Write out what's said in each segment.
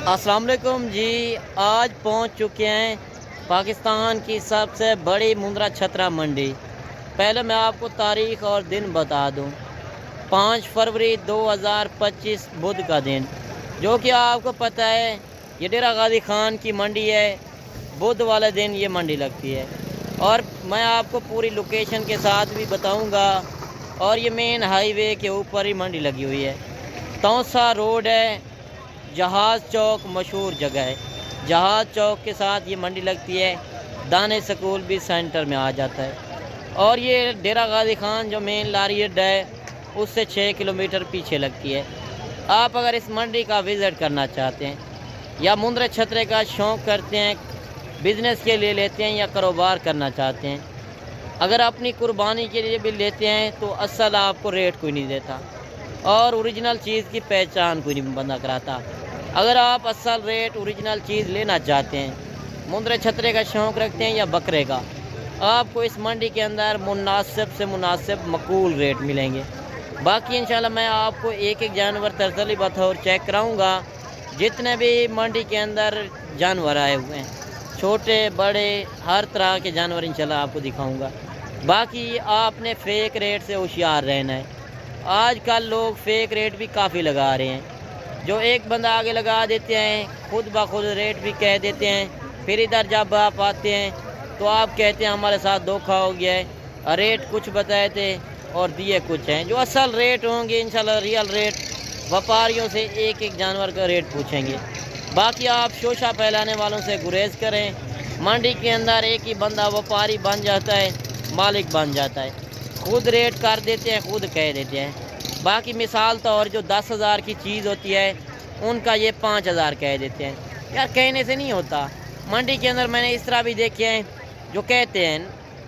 अस्सलाम वालेकुम जी। आज पहुंच चुके हैं पाकिस्तान की सबसे बड़ी मुंद्रा छतरा मंडी। पहले मैं आपको तारीख़ और दिन बता दूं। 5 फरवरी 2025 बुध का दिन, जो कि आपको पता है ये डेरा गाजी खान की मंडी है। बुध वाले दिन ये मंडी लगती है और मैं आपको पूरी लोकेशन के साथ भी बताऊंगा। और ये मेन हाईवे के ऊपर ही मंडी लगी हुई है। तौसा रोड है, जहाज़ चौक मशहूर जगह है। जहाज़ चौक के साथ ये मंडी लगती है। दाने स्कूल भी सेंटर में आ जाता है। और ये डेरा गाजी खान जो मेन लारी अड्डा है उससे 6 किलोमीटर पीछे लगती है। आप अगर इस मंडी का विज़िट करना चाहते हैं या मुंद्रा छतरे का शौक़ करते हैं, बिज़नेस के लिए लेते हैं या कारोबार करना चाहते हैं, अगर अपनी कुर्बानी के लिए भी लेते हैं तो असल आपको रेट कोई नहीं देता और ओरिजिनल चीज़ की पहचान कोई नहीं बंदा कराता। अगर आप असल रेट ओरिजिनल चीज़ लेना चाहते हैं, मुंद्रा छतरे का शौक़ रखते हैं या बकरे का, आपको इस मंडी के अंदर मुनासिब से मुनासिब मकबूल रेट मिलेंगे। बाकी इंशाल्लाह मैं आपको एक एक जानवर तसल्ली बतौर चेक कराऊंगा। जितने भी मंडी के अंदर जानवर आए हुए हैं, छोटे बड़े हर तरह के जानवर इंशाल्लाह आपको दिखाऊंगा। बाकी आपने फ़ेक रेट से होशियार रहना है। आजकल लोग फ़ेक रेट भी काफ़ी लगा रहे हैं। जो एक बंदा आगे लगा देते हैं, खुद ब खुद रेट भी कह देते हैं। फिर इधर जब आप आते हैं तो आप कहते हैं हमारे साथ धोखा हो गया है, रेट कुछ बताए थे और दिए कुछ हैं। जो असल रेट होंगे इंशाल्लाह रियल रेट व्यापारियों से एक एक जानवर का रेट पूछेंगे। बाकी आप शोशा फैलाने वालों से गुरेज करें। मंडी के अंदर एक ही बंदा व्यापारी बन जाता है, मालिक बन जाता है, खुद रेट कर देते हैं, खुद कह देते हैं। बाकी मिसाल तो और जो 10,000 की चीज़ होती है उनका ये 5,000 कह देते हैं। यार कहने से नहीं होता। मंडी के अंदर मैंने इस तरह भी देखे हैं जो कहते हैं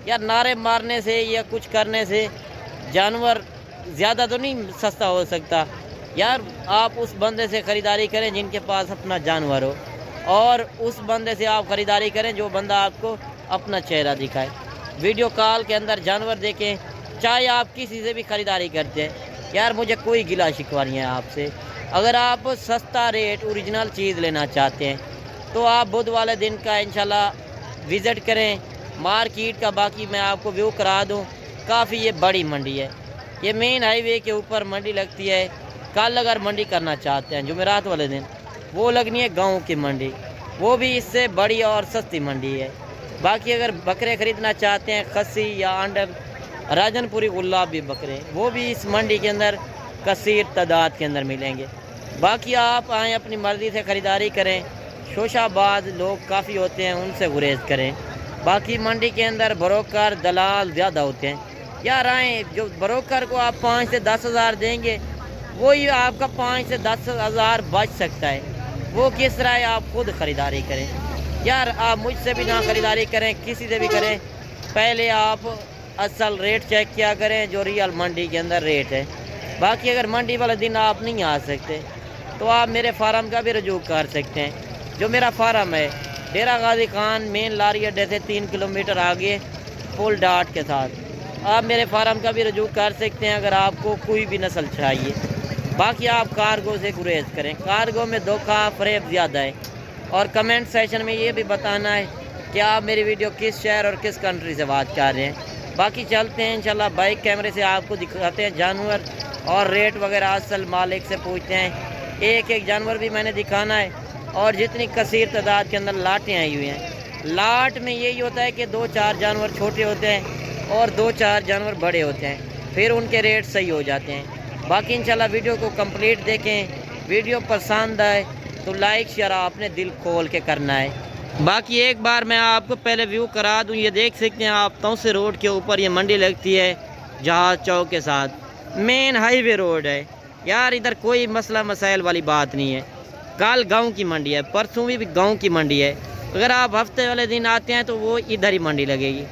यार नारे मारने से या कुछ करने से जानवर ज़्यादा तो नहीं सस्ता हो सकता। यार आप उस बंदे से ख़रीदारी करें जिनके पास अपना जानवर हो, और उस बंदे से आप ख़रीदारी करें जो बंदा आपको अपना चेहरा दिखाए। वीडियो कॉल के अंदर जानवर देखें, चाहे आप किसी से भी ख़रीदारी करते हैं। यार मुझे कोई गिला शिकवा नहीं है आपसे। अगर आप सस्ता रेट ओरिजिनल चीज़ लेना चाहते हैं तो आप बुध वाले दिन का इंशाल्लाह विज़िट करें मार्केट का। बाकी मैं आपको व्यू करा दूं। काफ़ी ये बड़ी मंडी है, ये मेन हाईवे के ऊपर मंडी लगती है। कल अगर मंडी करना चाहते हैं जुमेरात वाले दिन, वो लगनी है गाँव की मंडी, वो भी इससे बड़ी और सस्ती मंडी है। बाकी अगर बकरे ख़रीदना चाहते हैं, खस्सी या अंडर राजनपुरी गुलाब भी बकरे, वो भी इस मंडी के अंदर कसीर तादाद के अंदर मिलेंगे। बाकी आप आएँ अपनी मर्ज़ी से ख़रीदारी करें। शोशाबाज लोग काफ़ी होते हैं, उनसे गुरेज करें। बाकी मंडी के अंदर ब्रोकर दलाल ज़्यादा होते हैं। यार आएँ, जो ब्रोकर को आप 5 से 10,000 देंगे वही आपका 5 से 10,000 बच सकता है। वो किस तरह है, आप खुद ख़रीदारी करें। यार आप मुझसे भी ना ख़रीदारी करें, किसी से भी करें, पहले आप असल रेट चेक किया करें जो रियल मंडी के अंदर रेट है। बाकी अगर मंडी वाले दिन आप नहीं आ सकते तो आप मेरे फार्म का भी रजू कर सकते हैं। जो मेरा फार्म है डेरा गाजी खान मेन लारी अड्डे से 3 किलोमीटर आगे फुल डाट के साथ, आप मेरे फार्म का भी रजू कर सकते हैं अगर आपको कोई भी नस्ल चाहिए। बाकी आप कार्गो से गुरेज करें। कार्गो में धोखा फरेब ज़्यादा है। और कमेंट सेशन में ये भी बताना है कि आप मेरी वीडियो किस शहर और किस कंट्री से बात कर रहे हैं। बाकी चलते हैं इंशाल्लाह बाइक कैमरे से आपको दिखाते हैं जानवर और रेट वगैरह असल मालिक से पूछते हैं। एक एक जानवर भी मैंने दिखाना है। और जितनी कसीर तादाद के अंदर लाटें आई हुई हैं, लाट में यही होता है कि 2-4 जानवर छोटे होते हैं और 2-4 जानवर बड़े होते हैं, फिर उनके रेट सही हो जाते हैं। बाकी इंशाल्लाह वीडियो को कंप्लीट देखें। वीडियो पसंद आए तो लाइक शेयर आपने दिल खोल के करना है। बाकी एक बार मैं आपको पहले व्यू करा दूं। ये देख सकते हैं आप, तौसे रोड के ऊपर ये मंडी लगती है जहाज़ चौक के साथ। मेन हाईवे रोड है। यार इधर कोई मसला मसाइल वाली बात नहीं है। कल गांव की मंडी है, परसों भी गांव की मंडी है। अगर आप हफ्ते वाले दिन आते हैं तो वो इधर ही मंडी लगेगी।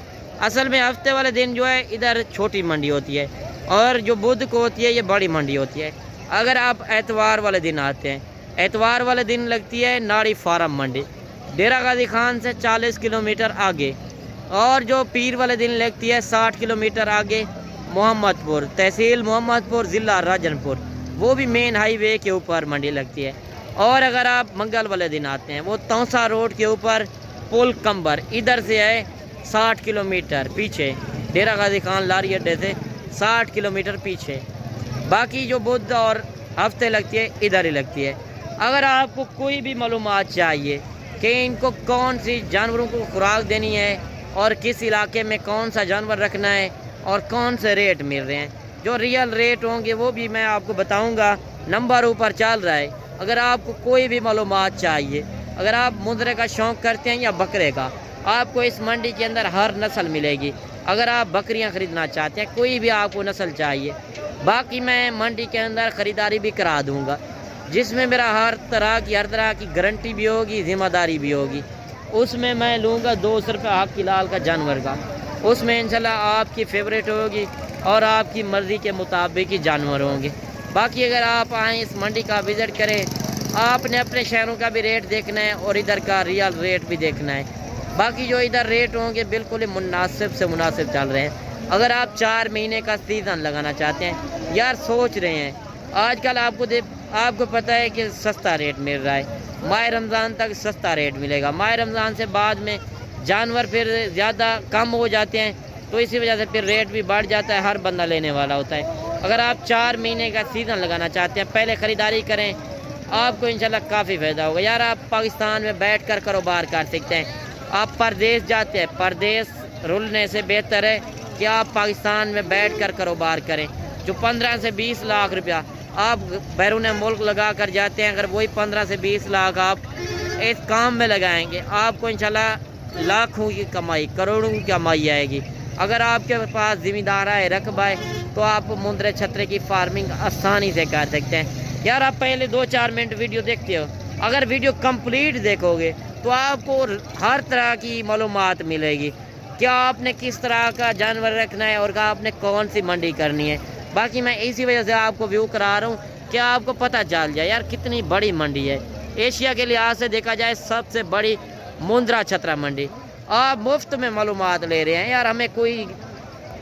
असल में हफ्ते वाले दिन जो है इधर छोटी मंडी होती है और जो बुध को होती है ये बड़ी मंडी होती है। अगर आप एतवार वाले दिन आते हैं, एतवार वाले दिन लगती है नाड़ी फार्म मंडी डेरा गाजी खान से 40 किलोमीटर आगे। और जो पीर वाले दिन लगती है 60 किलोमीटर आगे मोहम्मदपुर, तहसील मोहम्मदपुर, ज़िला राजनपुर, वो भी मेन हाईवे के ऊपर मंडी लगती है। और अगर आप मंगल वाले दिन आते हैं, वो तौसा रोड के ऊपर पुल कंबर, इधर से है 60 किलोमीटर पीछे, डेरा गाजी खान लारी अड्डे से 60 किलोमीटर पीछे। बाकी जो बुध और हफ्ते लगती है इधर ही लगती है। अगर आपको कोई भी मालूमात चाहिए कि इनको कौन सी जानवरों को खुराक देनी है और किस इलाके में कौन सा जानवर रखना है और कौन से रेट मिल रहे हैं, जो रियल रेट होंगे वो भी मैं आपको बताऊंगा। नंबर ऊपर चल रहा है। अगर आपको कोई भी मालूमात चाहिए, अगर आप मुंदरे का शौक़ करते हैं या बकरे का, आपको इस मंडी के अंदर हर नस्ल मिलेगी। अगर आप बकरियां ख़रीदना चाहते हैं, कोई भी आपको नस्ल चाहिए, बाकी मैं मंडी के अंदर ख़रीदारी भी करा दूंगा, जिसमें मेरा हर तरह की गारंटी भी होगी, ज़िम्मेदारी भी होगी। उसमें मैं लूँगा 200 रुपये हक़ लाल का जानवर का। उसमें इंशाल्लाह आपकी फेवरेट होगी और आपकी मर्ज़ी के मुताबिक ही जानवर होंगे। बाकी अगर आप आएँ इस मंडी का विज़िट करें, आपने अपने शहरों का भी रेट देखना है और इधर का रियल रेट भी देखना है। बाकी जो इधर रेट होंगे बिल्कुल ही मुनासिब से मुनासिब चल रहे हैं। अगर आप 4 महीने का सीज़न लगाना चाहते हैं, यार सोच रहे हैं, आजकल आपको पता है कि सस्ता रेट मिल रहा है। माह रमज़ान तक सस्ता रेट मिलेगा, माह रमज़ान से बाद में जानवर फिर ज़्यादा कम हो जाते हैं, तो इसी वजह से फिर रेट भी बढ़ जाता है, हर बंदा लेने वाला होता है। अगर आप 4 महीने का सीज़न लगाना चाहते हैं, पहले ख़रीदारी करें, आपको इंशाल्लाह काफ़ी फ़ायदा होगा। यार आप पाकिस्तान में बैठ कर कारोबार कर सकते हैं। आप परदेश जाते हैं, परदेश रुलने से बेहतर है कि आप पाकिस्तान में बैठ कर कारोबार करें। जो 15 से 20 लाख रुपया आप बैरून मुल्क लगा कर जाते हैं, अगर वही 15 से 20 लाख आप इस काम में लगाएंगे, आपको इंशाल्लाह लाखों की कमाई, करोड़ों की कमाई आएगी। अगर आपके पास ज़िम्मेदार है, रकबा है, तो आप मुंदरे छतरे की फार्मिंग आसानी से कर सकते हैं। यार आप पहले 2-4 मिनट वीडियो देखते हो, अगर वीडियो कंप्लीट देखोगे तो आपको हर तरह की मालूमात मिलेगी, क्या आपने किस तरह का जानवर रखना है और आपने कौन सी मंडी करनी है। बाकी मैं इसी वजह से आपको व्यू करा रहा हूँ कि आपको पता चल जाए यार कितनी बड़ी मंडी है। एशिया के लिहाज से देखा जाए सबसे बड़ी मुंद्रा छतरा मंडी। आप मुफ्त में मालूमात ले रहे हैं यार, हमें कोई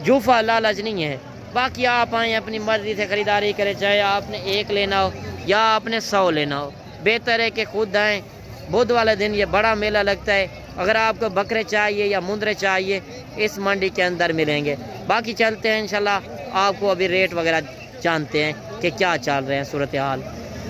जूफा लालच नहीं है। बाकी आप आएँ अपनी मर्ज़ी से ख़रीदारी करें, चाहे आपने 1 लेना हो या आपने 100 लेना हो, बेहतर है कि खुद आएँ। बुध वाले दिन ये बड़ा मेला लगता है। अगर आपको बकरे चाहिए या मुंदरे चाहिए, इस मंडी के अंदर मिलेंगे। बाकी चलते हैं इंशाल्लाह, आपको अभी रेट वगैरह जानते हैं कि क्या चल रहे हैं सूरत हाल।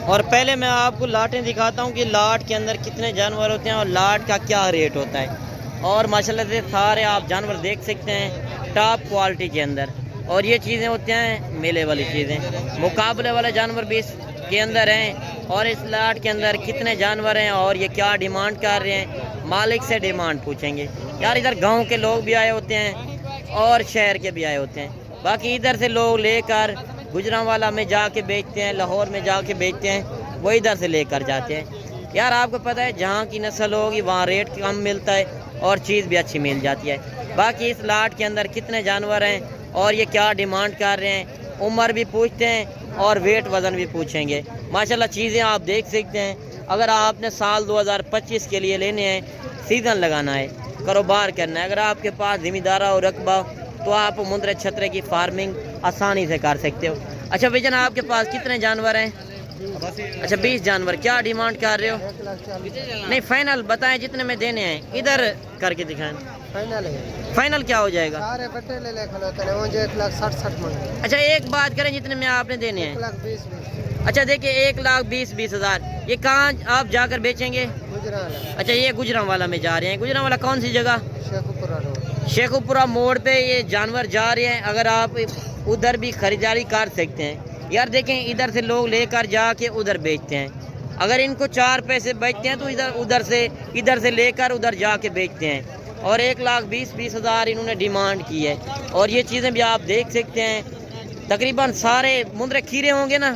और पहले मैं आपको लाटें दिखाता हूँ कि लाट के अंदर कितने जानवर होते हैं और लाट का क्या रेट होता है। और माशाल्लाह से सारे आप जानवर देख सकते हैं टॉप क्वालिटी के अंदर। और ये चीज़ें होती हैं मेले वाली चीज़ें, मुकाबले वाले जानवर भी के अंदर हैं। और इस लाट के अंदर कितने जानवर हैं और ये क्या डिमांड कर रहे हैं, मालिक से डिमांड पूछेंगे। यार इधर गांव के लोग भी आए होते हैं और शहर के भी आए होते हैं। बाकी इधर से लोग लेकर गुजरांवाला में जाके बेचते हैं, लाहौर में जाके बेचते हैं, वो इधर से लेकर जाते हैं। यार आपको पता है जहाँ की नस्ल होगी वहाँ रेट कम मिलता है और चीज़ भी अच्छी मिल जाती है। बाकी इस लाट के अंदर कितने जानवर हैं और ये क्या डिमांड कर रहे हैं, उम्र भी पूछते हैं और वेट वज़न भी पूछेंगे। माशाल्लाह चीज़ें आप देख सकते हैं। अगर आपने साल 2025 के लिए लेने हैं, सीज़न लगाना है, कारोबार करना है, अगर आपके पास ज़िम्मेदार और रकबा, तो आप मुंदरे छतरे की फार्मिंग आसानी से कर सकते हो। अच्छा भैया, आपके पास कितने जानवर हैं? अच्छा 20 जानवर। क्या डिमांड कर रहे हो? नहीं फाइनल बताएं जितने में देने हैं, इधर करके दिखाएं। फाइनल है। फाइनल क्या हो जाएगा? सारे बट्टे ले ले खलोते हैं, वो जो 1,60,60 मांगे। अच्छा एक बात करें जितने में आपने देने हैं। 1,20,20। अच्छा देखिए 1,20,20,000 ये कहाँ आप जाकर बेचेंगे? गुजरात। अच्छा ये गुजरांवाला में जा रहे हैं। गुजरांवाला कौन सी जगह? शेखुपुरा रोड। शेखुपुरा मोड़ पे ये जानवर जा रहे हैं। अगर आप उधर भी खरीदारी कर सकते हैं। यार देखें इधर से लोग लेकर जाके उधर बेचते हैं। अगर इनको 4 पैसे बेचते हैं तो इधर से लेकर उधर जाके बेचते हैं। और 1,20,20,000 इन्होंने डिमांड की है। और ये चीज़ें भी आप देख सकते हैं। तकरीबन सारे मुंदरे खीरे होंगे ना?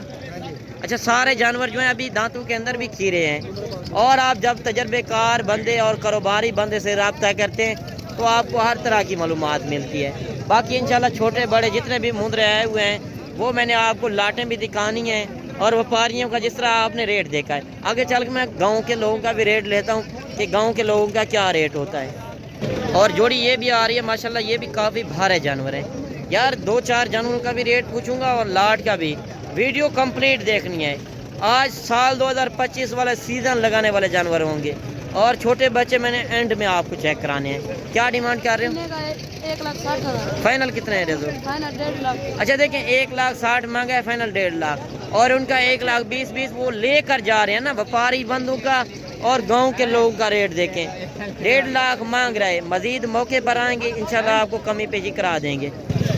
अच्छा सारे जानवर जो हैं अभी दांतों के अंदर भी खीरे हैं। और आप जब तजर्बेकार बंदे और कारोबारी बंदे से रब्ता करते हैं तो आपको हर तरह की मालूमात मिलती है। बाकी इंशाल्लाह छोटे बड़े जितने भी मुंदरे आए हुए हैं वो मैंने आपको लाटें भी दिखानी हैं और व्यापारियों का जिस तरह आपने रेट देखा है। आगे चल के मैं गाँव के लोगों का भी रेट लेता हूँ कि गाँव के लोगों का क्या रेट होता है। और जोड़ी ये भी आ रही है माशाल्लाह, ये भी काफ़ी भारे जानवर हैं। यार 2-4 जानवरों का भी रेट पूछूंगा और लाट का भी। वीडियो कंप्लीट देखनी है। आज साल 2025 वाला सीज़न लगाने वाले जानवर होंगे। और छोटे बच्चे मैंने एंड में आपको चेक कराने हैं। क्या डिमांड कर रहे हो? 1,60,000। फाइनल कितने है रेजो? फाइनल 1.5 लाख। अच्छा देखें 1,60,000 मांगा है, फाइनल 1.5 लाख। और उनका 1,20,20 वो लेकर जा रहे हैं ना, व्यापारी बंधु का और गांव के लोगों का रेट देखें, 1.5 लाख मांग रहा है। मजीद मौके पर आएंगे इंशाल्लाह आपको कमी पेशी करा देंगे।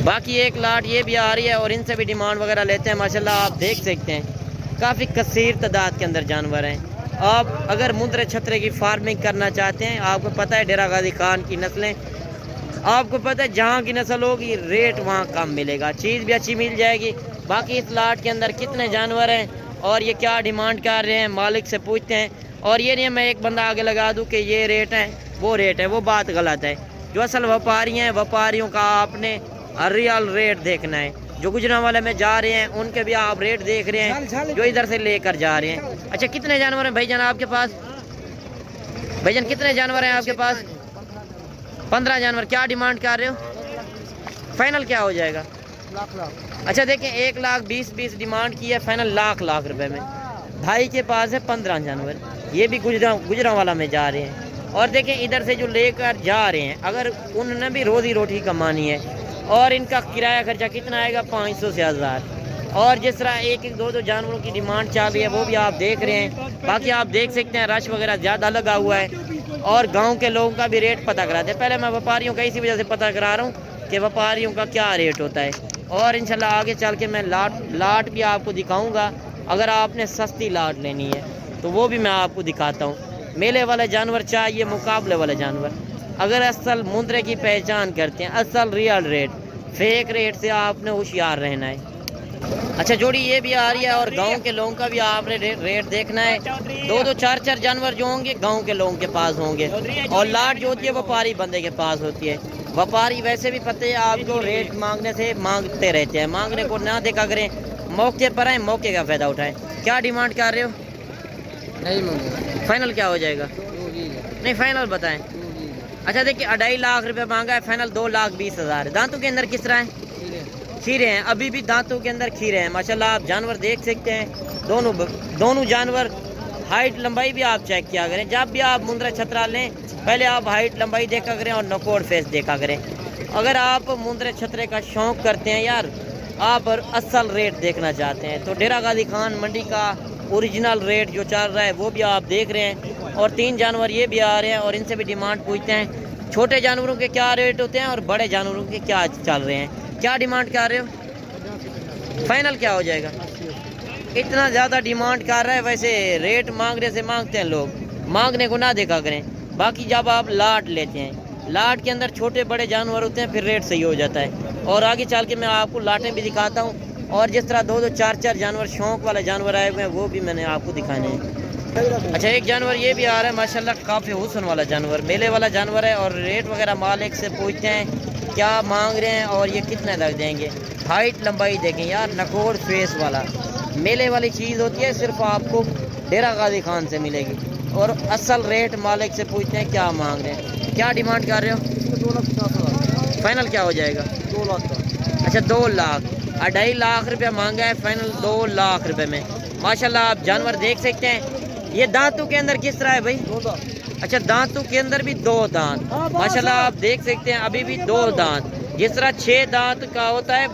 बाकी एक लाट ये भी आ रही है और इनसे भी डिमांड वगैरह लेते हैं। माशाल्लाह आप देख सकते हैं काफ़ी कसीर तादाद के अंदर जानवर हैं। आप अगर मुंद्रे छतरे की फार्मिंग करना चाहते हैं, आपको पता है डेरा गाजी खान की नस्लें, आपको पता है जहाँ की नस्ल होगी रेट वहाँ कम मिलेगा, चीज़ भी अच्छी मिल जाएगी। बाकी इस लाट के अंदर कितने जानवर हैं और ये क्या डिमांड कर रहे हैं मालिक से पूछते हैं। और ये नहीं मैं एक बंदा आगे लगा दूं कि ये रेट है वो रेट है, वो बात गलत है। जो असल व्यापारी हैं व्यापारियों का आपने रियल रेट देखना है। जो गुजरांवाला में जा रहे हैं उनके भी आप रेट देख रहे हैं जो इधर से लेकर जा रहे हैं। अच्छा कितने जानवर हैं भाईजान आपके पास? भाईजान कितने जानवर हैं आपके पास? 15 जानवर। क्या डिमांड कर रहे हो? फाइनल क्या हो जाएगा? लाख। अच्छा देखें 1,20,20 डिमांड की है, फाइनल लाख रुपए में। भाई के पास है 15 जानवर, ये भी गुजरांवाला में जा रहे हैं। और देखें इधर से जो लेकर जा रहे हैं अगर उन्होंने भी रोजी रोटी कमानी है और इनका किराया खर्चा कितना आएगा? 500 से 1000। और जिस तरह एक दो जानवरों की डिमांड चल रही है वो भी आप देख रहे हैं। बाकी आप देख सकते हैं रश वगैरह ज़्यादा लगा हुआ है और गांव के लोगों का भी रेट पता कराते हैं। पहले मैं व्यापारियों का इसी वजह से पता करा रहा हूँ कि व्यापारियों का क्या रेट होता है। और इंशाल्लाह आगे चल के मैं लाट भी आपको दिखाऊँगा। अगर आपने सस्ती लाट लेनी है तो वो भी मैं आपको दिखाता हूँ। मेले वाले जानवर चाहिए, मुकाबले वाले जानवर। अगर असल मुंद्रे की पहचान करते हैं, असल रियल रेट, फेक रेट से आपने होशियार रहना है। अच्छा जोड़ी ये भी आ रही है और गांव के लोगों का भी आपने रेट देखना है। 2-2 4-4 जानवर जो होंगे गांव के लोगों के पास होंगे और लाट जो होती है व्यापारी बंदे के पास होती है। व्यापारी वैसे भी पता है आपको रेट मांगने से मांगते रहते हैं, मांगने को ना देखा करें, मौके पर आए मौके का फ़ायदा उठाएं। क्या डिमांड कर रहे हो? नहीं मांगे। फाइनल क्या हो जाएगा? नहीं फाइनल बताएं। अच्छा देखिए 2.5 लाख रुपए मांगा है, फाइनल 2,20,000। दांतों के अंदर किस तरह है? खीरे हैं, अभी भी दांतों के अंदर खीरे हैं। माशाल्लाह आप जानवर देख सकते हैं। दोनों जानवर हाइट लंबाई भी आप चेक किया करें। जब भी आप मुंद्रा छतरा लें पहले आप हाइट लंबाई देखा करें और नकोड़ फेस देखा करें। अगर आप मुंद्रा छतरे का शौक़ करते हैं यार, आप असल रेट देखना चाहते हैं तो डेरा गाजी खान मंडी का ओरिजिनल रेट जो चल रहा है वो भी आप देख रहे हैं। और 3 जानवर ये भी आ रहे हैं और इनसे भी डिमांड पूछते हैं छोटे जानवरों के क्या रेट होते हैं और बड़े जानवरों के क्या चल रहे हैं। क्या डिमांड कर रहे हो? फाइनल क्या हो जाएगा? इतना ज़्यादा डिमांड कर रहा है, वैसे रेट मांगने से मांगते हैं लोग, मांगने को ना देखा करें। बाकी जब आप लाट लेते हैं, लाट के अंदर छोटे बड़े जानवर होते हैं फिर रेट सही हो जाता है। और आगे चल के मैं आपको लाटें भी दिखाता हूँ और जिस तरह 2-2 4-4 जानवर शौक वाले जानवर आए हुए हैं वो भी मैंने आपको दिखाने हैं। अच्छा एक जानवर ये भी आ रहा है माशाल्लाह, काफ़ी हुस्न वाला जानवर, मेले वाला जानवर है। और रेट वगैरह मालिक से पूछते हैं क्या मांग रहे हैं और ये कितने तक देंगे। हाइट लंबाई देखें यार, नकोड़ फेस वाला मेले वाली चीज़ होती है, सिर्फ आपको डेरा गाजी खान से मिलेगी। और असल रेट मालिक से पूछते हैं क्या मांग रहे हैं। क्या डिमांड कर रहे हो? 2,50,000। फाइनल क्या हो जाएगा? 2 लाख का। अच्छा 2 लाख, 2.5 लाख रुपया मांगा है, फाइनल 2 लाख रुपए में। माशाल्लाह आप जानवर देख सकते हैं। ये दांतों के अंदर किस तरह है भाई? 2 दांत। अच्छा दांतों के अंदर भी 2 दांत, माशाल्लाह आप देख सकते हैं अभी भी 2 दांत। जिस तरह 6 दांत का होता है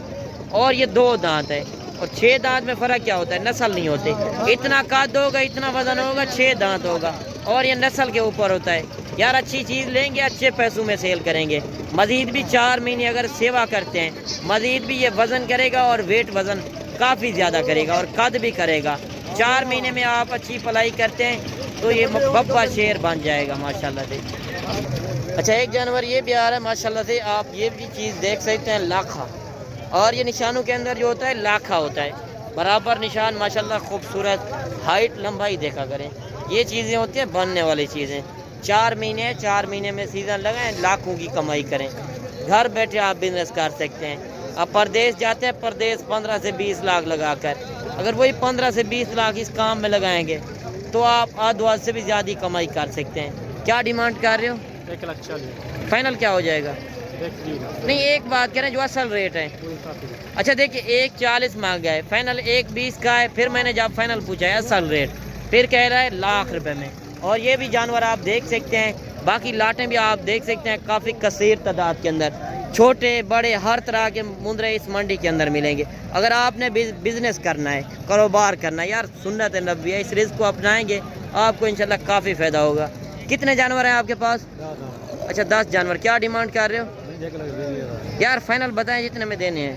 और ये 2 दांत है। और 6 दांत में फ़र्क क्या होता है? नस्ल नहीं होते। इतना कद होगा, इतना वजन होगा, 6 दांत होगा और ये नस्ल के ऊपर होता है। यार अच्छी चीज़ लेंगे, अच्छे पैसों में सेल करेंगे। मज़ीद भी 4 महीने अगर सेवा करते हैं, मज़ीद भी ये वज़न करेगा और वेट वज़न काफ़ी ज़्यादा करेगा और कद भी करेगा। 4 महीने में आप अच्छी पलाई करते हैं तो ये बब्बा शेर बन जाएगा माशाल्लाह से। अच्छा एक जानवर ये भी आ रहा है माशाल्लाह से, आप ये भी चीज़ देख सकते हैं, लाखा। और ये निशानों के अंदर जो होता है लाखा होता है, बराबर निशान माशाल्लाह खूबसूरत। हाइट लंबाई देखा करें, ये चीज़ें होती हैं बनने वाली चीज़ें। 4 महीने 4 महीने में सीज़न लगाएं, लाखों की कमाई करें। घर बैठे आप बिजनेस कर सकते हैं। अब परदेश जाते हैं, परदेश 15 से 20 लाख लगा कर, अगर वही 15 से 20 लाख इस काम में लगाएंगे तो आप आध से भी ज़्यादा कमाई कर सकते हैं। क्या डिमांड कर रहे हो? 1,40,000। फाइनल क्या हो जाएगा? नहीं, एक बात करें जो असल रेट है। अच्छा देखिए, 1,40 मांगा है, फाइनल 1,20 का है। फिर मैंने जब फाइनल पूछा है असल रेट, फिर कह रहा है लाख रुपए में। और ये भी जानवर आप देख सकते हैं, बाकी लाटें भी आप देख सकते हैं, काफ़ी कसीर तादाद के अंदर छोटे बड़े हर तरह के मुंद्रे इस मंडी के अंदर मिलेंगे। अगर आपने बिजनेस करना है, कारोबार करना है, यार सुन्नत नबी है, इस रिस्क को अपनाएंगे आपको इंशाल्लाह काफ़ी फ़ायदा होगा। कितने जानवर हैं आपके पास? अच्छा 10 जानवर। क्या डिमांड कर रहे हो यार? फाइनल बताएं जितने में देने हैं।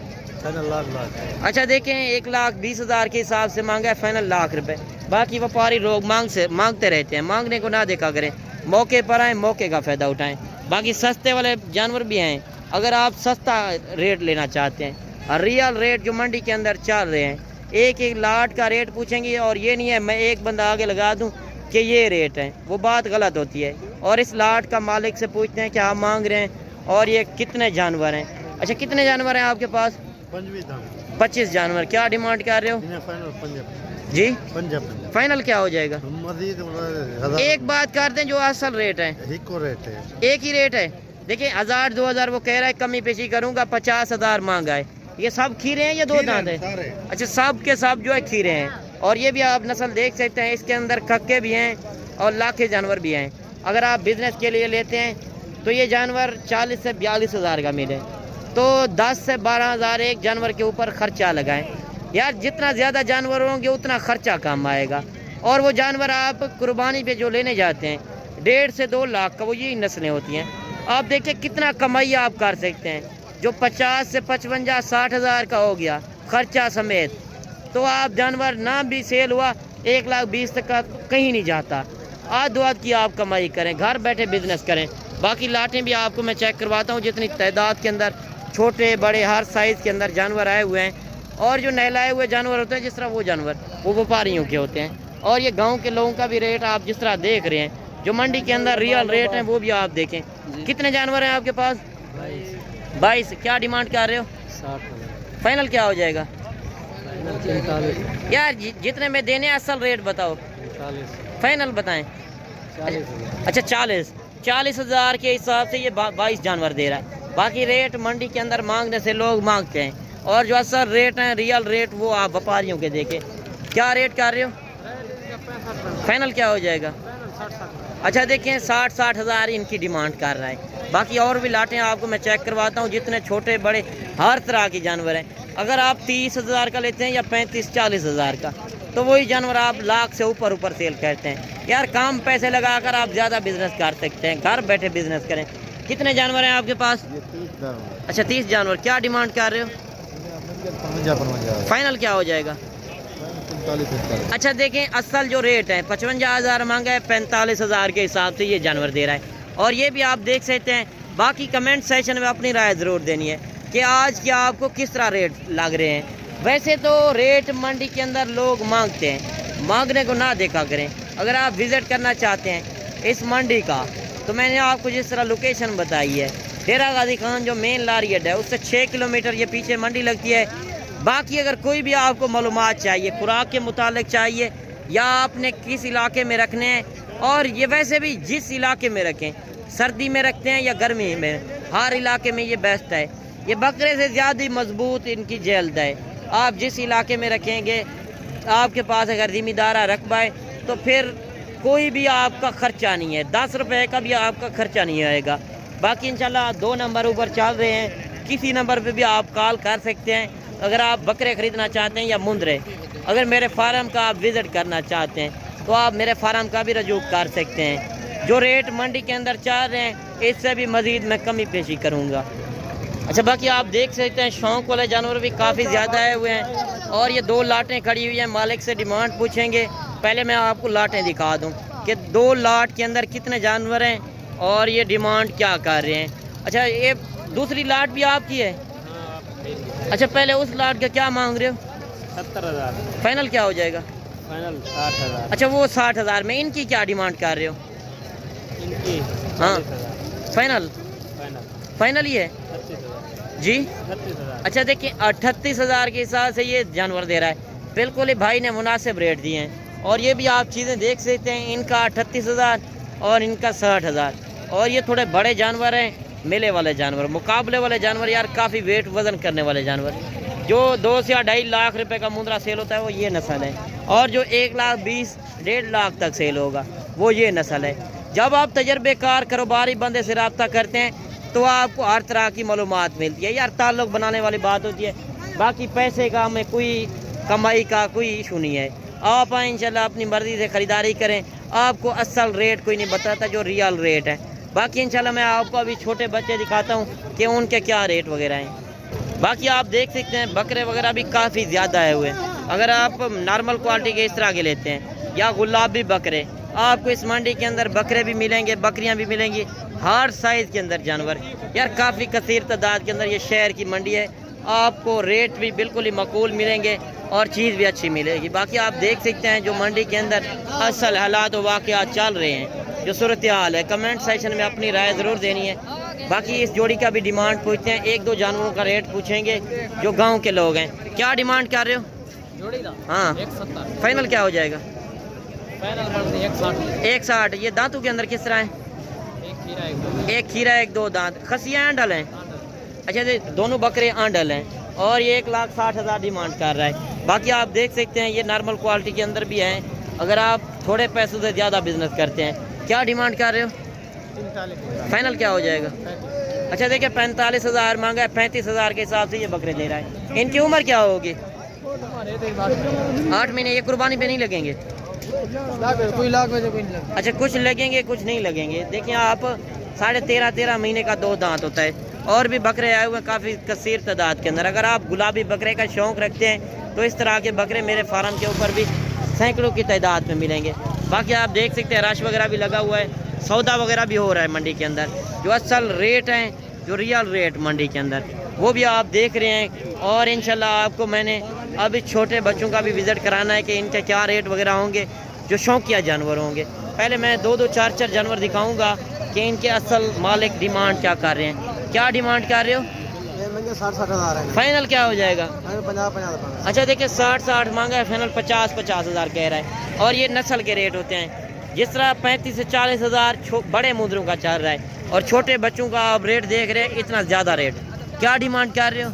अच्छा देखें, 1,20,000 के हिसाब से मांगा है, फाइनल लाख रुपए। बाकी व्यापारी लोग मांगते रहते हैं, मांगने को ना देखा करें, मौके पर आए, मौके का फ़ायदा उठाएं। बाकी सस्ते वाले जानवर भी हैं, अगर आप सस्ता रेट लेना चाहते हैं। और रियल रेट जो मंडी के अंदर चल रहे हैं, एक एक लाट का रेट पूछेंगे। और ये नहीं है मैं एक बंदा आगे लगा दूं कि ये रेट है, वो बात गलत होती है। और इस लाट का मालिक से पूछते हैं कि आप मांग रहे हैं और ये कितने जानवर हैं। अच्छा कितने जानवर हैं आपके पास? 25 जानवर। क्या डिमांड कर रहे हो जी? फाइनल क्या हो जाएगा? एक बात कर दें, जो असल रेट है एक ही रेट है। देखिए 1,000-2,000 वो कह रहा है, कमी पेशी करूंगा, 50,000 मांगा है। ये सब खीरे हैं या दो दांत है? अच्छा सब के सब जो है खीरे हैं। और ये भी आप नस्ल देख सकते हैं, इसके अंदर कक्के भी हैं और लाखे जानवर भी हैं। अगर आप बिजनेस के लिए लेते हैं तो ये जानवर 40 से 42,000 का मिले, तो 10 से 12,000 एक जानवर के ऊपर खर्चा लगाएं। यार जितना ज़्यादा जानवर होंगे उतना खर्चा कम आएगा। और वो जानवर आप कुर्बानी पे जो लेने जाते हैं 1.5 से 2 लाख का, वो यही नस्लें होती हैं। आप देखिए कितना कमाई आप कर सकते हैं। जो 50 से 55-60,000 का हो गया खर्चा समेत, तो आप जानवर ना भी सेल हुआ 1,20,000 तक का कहीं नहीं जाता। आध की आप कमाई करें, घर बैठे बिजनेस करें। बाकी लाटें भी आपको मैं चेक करवाता हूँ, जितनी तादाद के अंदर छोटे बड़े हर साइज़ के अंदर जानवर आए हुए हैं। और जो नहलाए हुए जानवर होते हैं, जिस तरह वो जानवर वो व्यापारियों के होते हैं। और ये गाँव के लोगों का भी रेट आप जिस तरह देख रहे हैं, जो मंडी के अंदर रियल रेट है वो भी आप देखें। कितने जानवर हैं आपके पास? 22। क्या डिमांड कर रहे हो? 60। फाइनल क्या हो जाएगा? यार जितने में देने असल रेट बताओ, फाइनल बताएं। अच्छा 40,000 के हिसाब से ये 22 जानवर दे रहा है। बाकी रेट मंडी के अंदर मांगने से लोग मांगते हैं, और जो असल रेट है रियल रेट वो आप व्यापारियों के देखें। क्या रेट कर रहे हो? फाइनल क्या हो जाएगा? अच्छा देखें 60,000 इनकी डिमांड कर रहा है। बाकी और भी लाटें आपको मैं चेक करवाता हूँ, जितने छोटे बड़े हर तरह के जानवर हैं। अगर आप 30,000 का लेते हैं या 35-40,000 का, तो वही जानवर आप लाख से ऊपर सेल करते हैं। यार कम पैसे लगाकर आप ज़्यादा बिजनेस कर सकते हैं, घर बैठे बिजनेस करें। कितने जानवर हैं आपके पास? अच्छा 30 जानवर। क्या डिमांड कर रहे हो? फाइनल क्या हो जाएगा? अच्छा देखें, असल जो रेट है 55,000 मांगा है, 45,000 के हिसाब से ये जानवर दे रहा है। और ये भी आप देख सकते हैं। बाकी कमेंट सेक्शन में अपनी राय ज़रूर देनी है कि आज क्या आपको किस तरह रेट लग रहे हैं। वैसे तो रेट मंडी के अंदर लोग मांगते हैं, मांगने को ना देखा करें। अगर आप विज़िट करना चाहते हैं इस मंडी का, तो मैंने आपको जिस तरह लोकेशन बताई है, डेरा गाजी खान जो मेन लारी अड्डा है उससे 6 किलोमीटर ये पीछे मंडी लगती है। बाकी अगर कोई भी आपको मालूमात चाहिए, खुराक के मुतालिक चाहिए, या आपने किस इलाके में रखने हैं, और ये वैसे भी जिस इलाके में रखें, सर्दी में रखते हैं या गर्मी में, हर इलाके में ये बेस्ट है। ये बकरे से ज़्यादा मजबूत इनकी जल्द है। आप जिस इलाके में रखेंगे, आपके पास अगर ज़िम्मेदार रकबा है, तो फिर कोई भी आपका ख़र्चा नहीं है, 10 रुपये का भी आपका ख़र्चा नहीं आएगा। बाकी इंशाल्लाह 2 नंबर ऊपर चल रहे हैं, किसी नंबर पे भी आप कॉल कर सकते हैं। अगर आप बकरे ख़रीदना चाहते हैं या मुंदरे, अगर मेरे फार्म का आप विज़िट करना चाहते हैं, तो आप मेरे फार्म का भी रजू कर सकते हैं। जो रेट मंडी के अंदर चल रहे हैं, इससे भी मज़ीद मैं कमी पेशी करूँगा। अच्छा बाकी आप देख सकते हैं, शौक़ वाले जानवर भी काफ़ी ज़्यादा आए हुए हैं। और ये 2 लाटें खड़ी हुई हैं, मालिक से डिमांड पूछेंगे। पहले मैं आपको लाटें दिखा दूँ कि 2 लाट के अंदर कितने जानवर हैं और ये डिमांड क्या कर रहे हैं। अच्छा ये दूसरी लाट भी आपकी है? अच्छा पहले उस लाट का क्या मांग रहे हो? 70,000। फाइनल क्या हो जाएगा? फाइनल 60,000। अच्छा वो 60,000 में, इनकी क्या डिमांड कर रहे हो? इनकी हाँ फाइनल फाइनल ही है 36,000 जी। 36,000। अच्छा देखिए 38,000 के हिसाब से ये जानवर दे रहा है। बिल्कुल ही भाई ने मुनासिब रेट दिए हैं। और ये भी आप चीज़ें देख सकते हैं, इनका 38,000 और इनका 60,000। और ये थोड़े बड़े जानवर हैं, मेले वाले जानवर, मुकाबले वाले जानवर यार, काफ़ी वेट वज़न करने वाले जानवर, जो 2 से 2.5 लाख रुपए का मुंद्रा सेल होता है वो ये नस्ल है। और जो 1,20,000 1.5 लाख तक सेल होगा वो ये नस्ल है। जब आप तजर्बेकार कारोबारी बंदे से रब्ता करते हैं तो आपको हर तरह की मालूमात मिलती है यार, ताल्लुक़ बनाने वाली बात होती है। बाकी पैसे का हमें कोई कमाई का कोई इशू नहीं है। आप आए इंशाल्लाह अपनी मर्ज़ी से ख़रीदारी करें, आपको असल रेट कोई नहीं बताता, जो रियल रेट है। बाकी इंशाल्लाह मैं आपको अभी छोटे बच्चे दिखाता हूँ कि उनके क्या रेट वगैरह हैं। बाकी आप देख सकते हैं बकरे वगैरह भी काफ़ी ज़्यादा आए हुए हैं। अगर आप नॉर्मल क्वालिटी के इस तरह के लेते हैं या गुलाबी बकरे, आपको इस मंडी के अंदर बकरे भी मिलेंगे, बकरियां भी मिलेंगी, हर साइज़ के अंदर जानवर यार, काफ़ी कसीर तादाद के अंदर ये शहर की मंडी है। आपको रेट भी बिल्कुल ही माकूल मिलेंगे और चीज़ भी अच्छी मिलेगी। बाकी आप देख सकते हैं जो मंडी के अंदर असल हालात व वाक़यात चल रहे हैं, जो सूरत हाल है। कमेंट सेक्शन में अपनी राय ज़रूर देनी है। बाकी इस जोड़ी का भी डिमांड पूछते हैं, 1-2 जानवरों का रेट पूछेंगे जो गाँव के लोग हैं। क्या डिमांड कर रहे हो जोड़ी का? हाँ, 170 फाइनल क्या हो जाएगा? 160। ये दांतों के अंदर किस तरह है? एक खीरा 1-2 दांत, खसियाँ आंडल हैं। अच्छा, दोनों बकरे आंडल हैं और ये 1,60,000 डिमांड कर रहा है। बाकी आप देख सकते हैं ये नॉर्मल क्वालिटी के अंदर भी हैं। अगर आप थोड़े पैसों से ज़्यादा बिजनेस करते हैं, क्या डिमांड कर रहे हो? 45 फाइनल क्या हो जाएगा? अच्छा देखिए, 45,000 मांगा है, 35,000 के हिसाब से ये बकरे दे रहा है। इनकी उम्र क्या होगी? 8 महीने। ये कुर्बानी पे नहीं लगेंगे? कोई लाख में कोई नहीं। अच्छा, कुछ लगेंगे कुछ नहीं लगेंगे। देखिए आप 13.5 महीने का 2 दांत होता है। और भी बकरे आए हुए काफ़ी कसीर तादाद के अंदर। अगर आप गुलाबी बकरे का शौक़ रखते हैं तो इस तरह के बकरे मेरे फार्म के ऊपर भी सैकड़ों की तादाद में मिलेंगे। बाकी आप देख सकते हैं रश वगैरह भी लगा हुआ है, सौदा वगैरह भी हो रहा है मंडी के अंदर। जो असल रेट हैं, जो रियल रेट मंडी के अंदर, वो भी आप देख रहे हैं। और इंशाल्लाह आपको मैंने अभी छोटे बच्चों का भी विज़िट कराना है कि इनके क्या रेट वगैरह होंगे, जो शौकिया जानवर होंगे। पहले मैं 2-2 4-4 जानवर दिखाऊंगा कि इनके असल मालिक डिमांड क्या कर रहे हैं। क्या डिमांड कर रहे हो? 60,000 है। फाइनल क्या हो जाएगा? 50,000। अच्छा देखिए, 60 मांगा है, फाइनल 50,000 कह रहा है। और ये नस्ल के रेट होते हैं। जिस तरह 35 से 40,000 बड़े मुद्रों का चल रहा है और छोटे बच्चों का आप रेट देख रहे हैं इतना ज़्यादा रेट। क्या डिमांड कर रहे हो?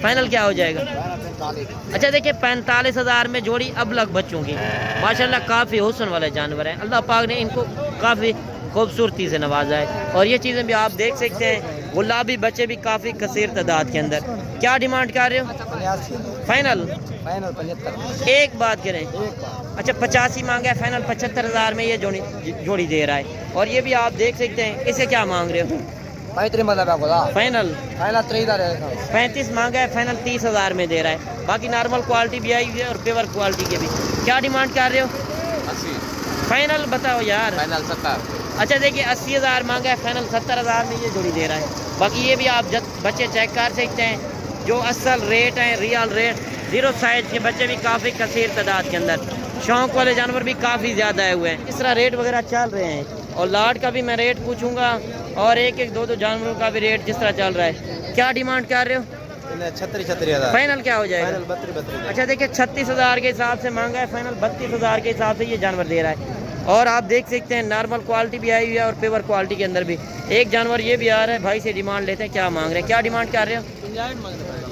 फाइनल क्या हो जाएगा? अच्छा देखिए, 45,000 में जोड़ी अबलग बच्चों की माशाल्लाह काफ़ी हुस्न वाले जानवर हैं। अल्लाह पाक ने इनको काफ़ी खूबसूरती से नवाजा है। और ये चीज़ें भी आप देख सकते हैं, गुलाबी बच्चे भी काफ़ी कसीर तादाद के अंदर। क्या डिमांड कर रहे हो? फाइनल 75। एक बात करें, अच्छा 85 मांगा है, फाइनल 75,000 में ये जोड़ी दे रहा है। और ये भी आप देख सकते हैं, इसे क्या मांग रहे हो? फाइनल 35 मांगा है, फाइनल 30,000 में दे रहा है। बाकी नॉर्मल क्वालिटी भी आई हुई है और पेवर क्वालिटी के भी। क्या डिमांड कर रहे हो? 80। फाइनल बताओ यार। फाइनल 70। अच्छा देखिए, 80,000 मांगा है, फाइनल 70,000 में ये जोड़ी दे रहा है। बाकी ये भी आप बच्चे चेक कर सकते हैं, जो असल रेट हैं, रियल रेट। 0 साइज के बच्चे भी काफ़ी कसीर तादाद के अंदर, शौक़ वाले जानवर भी काफ़ी ज़्यादा आए हुए हैं। इस तरह रेट वगैरह चल रहे हैं। और लाट का भी मैं रेट पूछूंगा और 1-2 जानवरों का भी रेट जिस तरह चल रहा है। क्या डिमांड कर रहे हो? 36,000। फाइनल क्या हो जाएगा? 32। अच्छा देखिए, 36,000 के हिसाब से मांगा है, फाइनल 32,000 के हिसाब से ये जानवर दे रहा है। और आप देख सकते हैं नॉर्मल क्वालिटी भी आई हुई है और पेवर क्वालिटी के अंदर भी। एक जानवर ये भी आ रहा है, भाई से डिमांड लेते हैं, क्या मांग रहे हैं? क्या डिमांड कर रहे हो?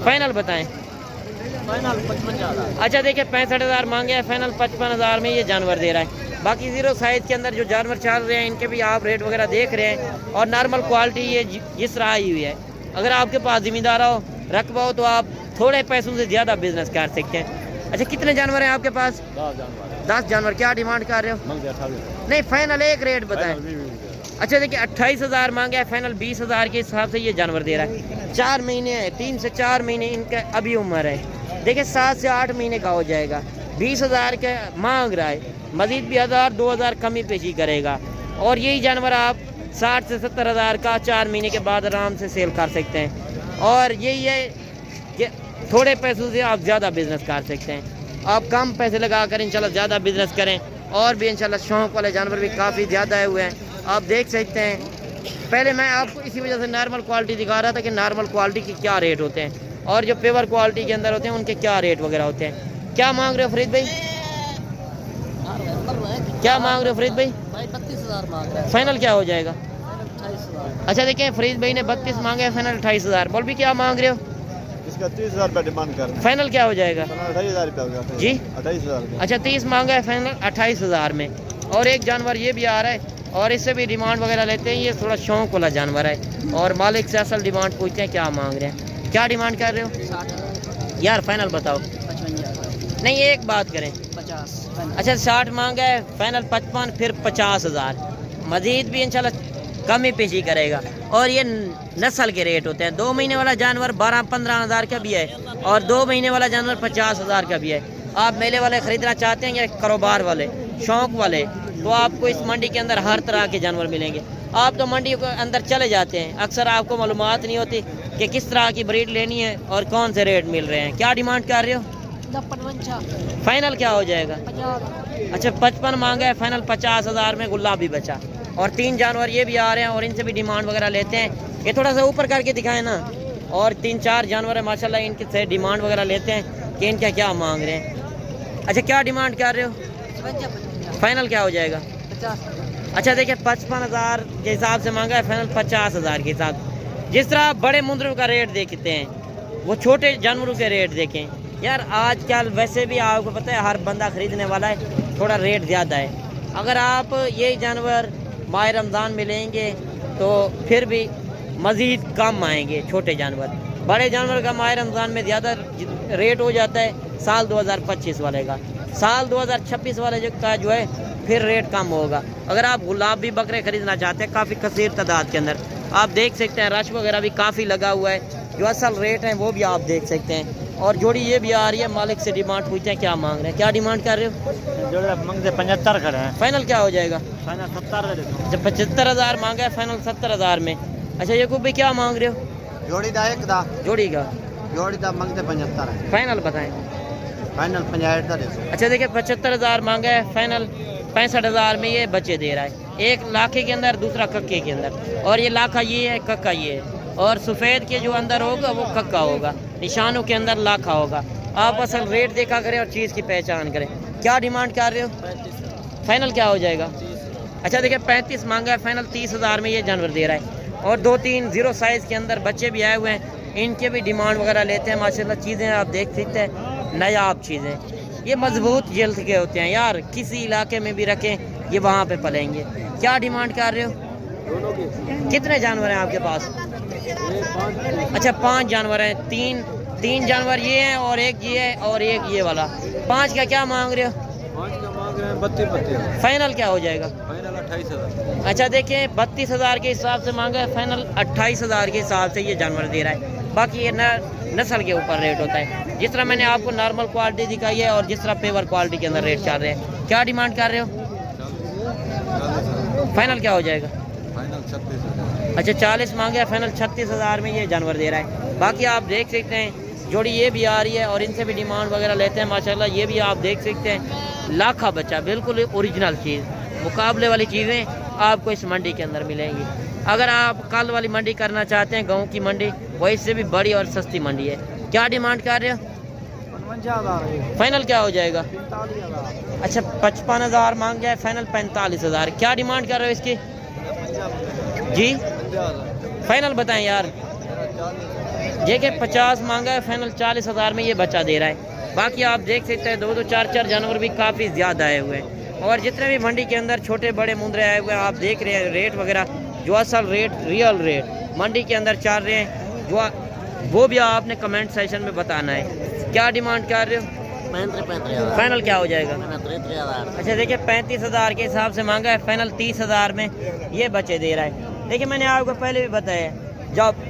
फाइनल बताएं। फाइनल 55,000। अच्छा देखिए, 65,000 मांगे हैं, फाइनल 55,000 में ये जानवर दे रहा है। बाकी 0 साइज के अंदर जो जानवर चल रहे हैं, इनके भी आप रेट वगैरह देख रहे हैं। और नॉर्मल क्वालिटी ये जिस तरह आई हुई है। अगर आपके पास ज़िम्मेदार हो, रकबा हो, तो आप थोड़े पैसों से ज़्यादा बिजनेस कर सकते हैं। अच्छा, कितने जानवर हैं आपके पास? 10 जानवर। क्या डिमांड कर रहे हो? नहीं, फाइनल एक रेट बताएं। अच्छा देखिए, 28,000 मांगे है, फाइनल 20,000 के हिसाब से ये जानवर दे रहा है। 4 महीने है, 3 से 4 महीने इनका अभी उम्र है। देखिए 7 से 8 महीने का हो जाएगा। 20,000 का मांग रहा है, मजीद भी 1,000-2,000 कमी पेशी करेगा। और यही जानवर आप 60 से 70,000 का 4 महीने के बाद आराम से सेल कर सकते हैं। और यही है कि थोड़े पैसों से आप ज़्यादा बिजनेस कर सकते हैं। आप कम पैसे लगा कर इंशाल्लाह ज़्यादा बिजनेस करें। और भी इंशाल्लाह शौक़ वाले जानवर भी काफ़ी ज़्यादा आए हुए हैं, आप देख सकते हैं। पहले मैं आपको इसी वजह से नॉर्मल क्वालिटी दिखा रहा था कि नॉर्मल क्वालिटी के क्या रेट होते हैं और जो पेवर क्वालिटी के अंदर होते हैं उनके क्या रेट वगैरह होते हैं। क्या मांग रहे हो फरीद भाई? क्या मांग रहे हो फरीद भाई? 32,000 मांग रहा है। फाइनल क्या हो जाएगा? अच्छा देखिए फरीद भाई ने 32 मांगे हैं, फाइनल 28,000। बोल भी क्या मांग रहे हो? इसका 30,000 रुपये डिमांड कर रहे हैं। फाइनल क्या हो जाएगा? 28,000 रुपये हो गया जी 28,000। अच्छा 30 मांगा है, फाइनल 28,000 में। और एक जानवर ये भी आ रहा है और इससे भी डिमांड वगैरह लेते हैं। ये थोड़ा शौक वाला जानवर है और मालिक से असल डिमांड पूछते हैं क्या मांग रहे हैं। क्या डिमांड कर रहे हो यार? फाइनल बताओ। नहीं एक बात करें 50। अच्छा 60 मांगा है, फाइनल 55, फिर 50,000। मजीद भी इंशाल्लाह कम ही पेशी करेगा। और ये नस्ल के रेट होते हैं। 2 महीने वाला जानवर 12-15 हज़ार का भी है और 2 महीने वाला जानवर 50,000 का भी है। आप मेले वाले ख़रीदना चाहते हैं या कारोबार वाले, शौक़ वाले, तो आपको इस मंडी के अंदर हर तरह के जानवर मिलेंगे। आप तो मंडी के अंदर चले जाते हैं, अक्सर आपको मालूमात नहीं होती कि किस तरह की ब्रीड लेनी है और कौन से रेट मिल रहे हैं। क्या डिमांड कर रहे हो? 55। फाइनल क्या हो जाएगा? 50। अच्छा 55 मांगा है, फाइनल 50,000 में गुलाबी बचा। और 3 जानवर ये भी आ रहे हैं और इनसे भी डिमांड वगैरह लेते हैं। ये थोड़ा सा ऊपर करके दिखाएं ना। और 3-4 जानवर है माशाल्लाह, इनके से डिमांड वगैरह लेते हैं कि इनका क्या मांग रहे हैं। अच्छा क्या डिमांड कर रहे हो? फाइनल क्या हो जाएगा? 50। अच्छा देखिए 55,000 के हिसाब से मांगा है, फाइनल 50,000 के हिसाब। जिस तरह आप बड़े मुंदरों का रेट देखते हैं, वो छोटे जानवरों के रेट देखें यार। आजकल वैसे भी आपको पता है हर बंदा ख़रीदने वाला है, थोड़ा रेट ज़्यादा है। अगर आप ये जानवर माह रमज़ान में लेंगे तो फिर भी मज़ीद कम आएंगे छोटे जानवर। बड़े जानवर का माह रमज़ान में ज़्यादा रेट हो जाता है साल 2025 वाले का। साल 2026 वाले का जो है फिर रेट कम होगा। अगर आप गुलाबी बकरे ख़रीदना चाहते हैं काफ़ी कसीर तादाद के अंदर, आप देख सकते हैं रश वगैरह भी काफ़ी लगा हुआ है। जो असल रेट है वो भी आप देख सकते हैं। और जोड़ी ये भी आ रही है, मालिक से डिमांड पूछते हैं क्या मांग रहे हैं। क्या डिमांड कर रहे हो? जोड़ा मांगते 75 खड़े हैं। फाइनल क्या हो जाएगा? फाइनल 70 का देता हूं। जब 75,000 मांगा है, फाइनल 70,000 में। अच्छा ये भी क्या मांग रहे हो? जोड़ी दा एक दा जोड़ी का जोड़ी दा मांगते 75 है। फाइनल बताएं। फाइनल 65 का देता हूं। अच्छा देखिए 75,000 मांगा है, फाइनल 65,000 में ये बच्चे दे रहा है। एक लाखे के अंदर, दूसरा कक्के के अंदर। और ये लाखा ये है, कक्का ये है। और सफ़ेद के जो अंदर होगा वो कक्का होगा, निशानों के अंदर लाखा होगा। आप असल रेट देखा करें और चीज़ की पहचान करें। क्या डिमांड कर रहे हो? 35। फाइनल क्या हो जाएगा? अच्छा देखिए 35 मांगा है, फाइनल 30,000 में ये जानवर दे रहा है। और 2-3 0 साइज़ के अंदर बच्चे भी आए हुए हैं, इनके भी डिमांड वगैरह लेते हैं माशाल्लाह। चीज़ें आप देख सकते हैं, नायाब चीज़ें। ये मजबूत जल्द के होते हैं यार, किसी इलाके में भी रखें ये वहाँ पे पलेंगे। क्या डिमांड कर रहे हो? दोनों की कितने जानवर हैं आपके पास? अच्छा 5 जानवर हैं। 3 जानवर ये हैं और एक ये है और एक ये वाला। 5 का क्या मांग रहे हो? 5 का मांग रहे हैं 32। फाइनल क्या हो जाएगा? फाइनल 28,000। अच्छा देखें 32,000 के हिसाब से मांगा है, फाइनल 28,000 के हिसाब से ये जानवर दे रहा है। बाकी ये नस्ल के ऊपर रेट होता है। जिस तरह मैंने आपको नॉर्मल क्वालिटी दिखाई है और जिस तरह पेवर क्वालिटी के अंदर रेट चल रहे हैं। क्या डिमांड कर रहे हो? फाइनल क्या हो जाएगा? फाइनल 36,000। अच्छा 40 मांगे है, फाइनल 36,000 में ये जानवर दे रहा है। बाकी आप देख सकते हैं जोड़ी ये भी आ रही है और इनसे भी डिमांड वगैरह लेते हैं माशाल्लाह। ये भी आप देख सकते हैं, लाखा बच्चा, बिल्कुल ओरिजिनल चीज़। मुकाबले वाली चीज़ें आपको इस मंडी के अंदर मिलेंगी। अगर आप कल वाली मंडी करना चाहते हैं, गाँव की मंडी, वो इससे भी बड़ी और सस्ती मंडी है। क्या डिमांड कर रहे हो? 55,000। फाइनल क्या हो जाएगा? 45,000। अच्छा 55,000 मांग जाए, फाइनल 45,000। क्या डिमांड कर रहे हो इसकी? जी फाइनल बताएं यार। ये कि 50 मांगा है, फाइनल 40,000 में ये बच्चा दे रहा है। बाकी आप देख सकते हैं 2-2 4-4 जानवर भी काफ़ी ज़्यादा आए हुए हैं। और जितने भी मंडी के अंदर छोटे बड़े मुंदरे आए हुए हैं, आप देख रहे हैं रेट वगैरह, जो असल रेट, रियल रेट मंडी के अंदर चल रहे हैं, जो वो भी आपने कमेंट सेशन में बताना है। क्या डिमांड कर रहे हो? 35,000। फाइनल क्या हो जाएगा? 33,000। अच्छा देखिए 35,000 के हिसाब से मांगा है, फाइनल 30,000 में ये बच्चे दे रहा है। देखिए मैंने आपको पहले भी बताया, जब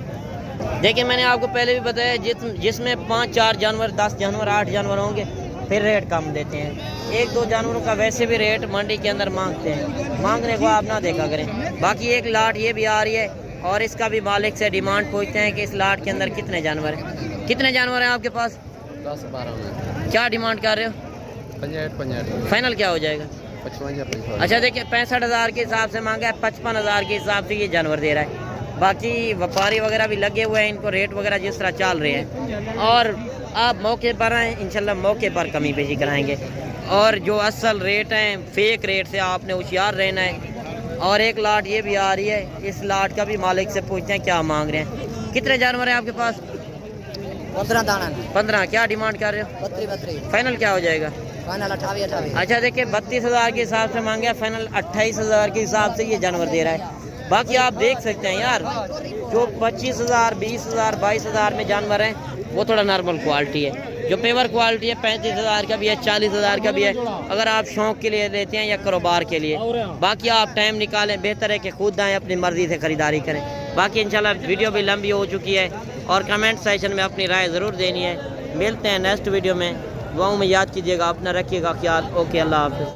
देखिए मैंने आपको पहले भी बताया, जिसमें 5-4 जानवर, 10 जानवर, 8 जानवर होंगे फिर रेट कम देते हैं। 1-2 जानवरों का वैसे भी रेट मंडी के अंदर मांगते हैं, मांगने को आप ना देखा करें। बाकी एक लाट ये भी आ रही है और इसका भी मालिक से डिमांड पूछते हैं कि इस लाट के अंदर कितने जानवर हैं। कितने जानवर हैं आपके पास? 10-12 में। क्या डिमांड कर रहे हो? 65। फाइनल क्या हो जाएगा? 55। अच्छा देखिए 65,000 के हिसाब से मांगा है, 55,000 के हिसाब से ये जानवर दे रहा है। बाकी व्यापारी वगैरह भी लगे हुए हैं, इनको रेट वगैरह जिस तरह चल रहे हैं। और आप मौके पर आएँ, इंशाल्लाह मौके पर कमी पेशी कराएंगे। और जो असल रेट हैं, फेक रेट से आपने होशियार रहना है। और एक लाट ये भी आ रही है, इस लाट का भी मालिक से पूछते हैं क्या मांग रहे हैं। कितने जानवर हैं आपके पास? 15 दाना 15। क्या डिमांड कर रहे हो? 32 फाइनल क्या हो जाएगा? फाइनल 28 अच्छा देखिए 32,000 के हिसाब से मांगे, फाइनल 28,000 के हिसाब से ये जानवर दे रहा है। बाकी आप देख सकते हैं यार, जो 25,000, 20,000, 22,000 में जानवर हैं वो थोड़ा नॉर्मल क्वालिटी है। जो पेवर क्वालिटी है 35,000 का भी है, 40,000 का भी है, अगर आप शौक के लिए लेते हैं या कारोबार के लिए। बाकी आप टाइम निकालें, बेहतर है कि खुद आएँ, अपनी मर्जी से ख़रीदारी करें। बाकी इंशाल्लाह वीडियो भी लंबी हो चुकी है और कमेंट सेक्शन में अपनी राय ज़रूर देनी है। मिलते हैं नेक्स्ट वीडियो में, दुआओं में याद कीजिएगा, अपना रखिएगा ख्याल। ओके, अल्लाह हाफ़िज़।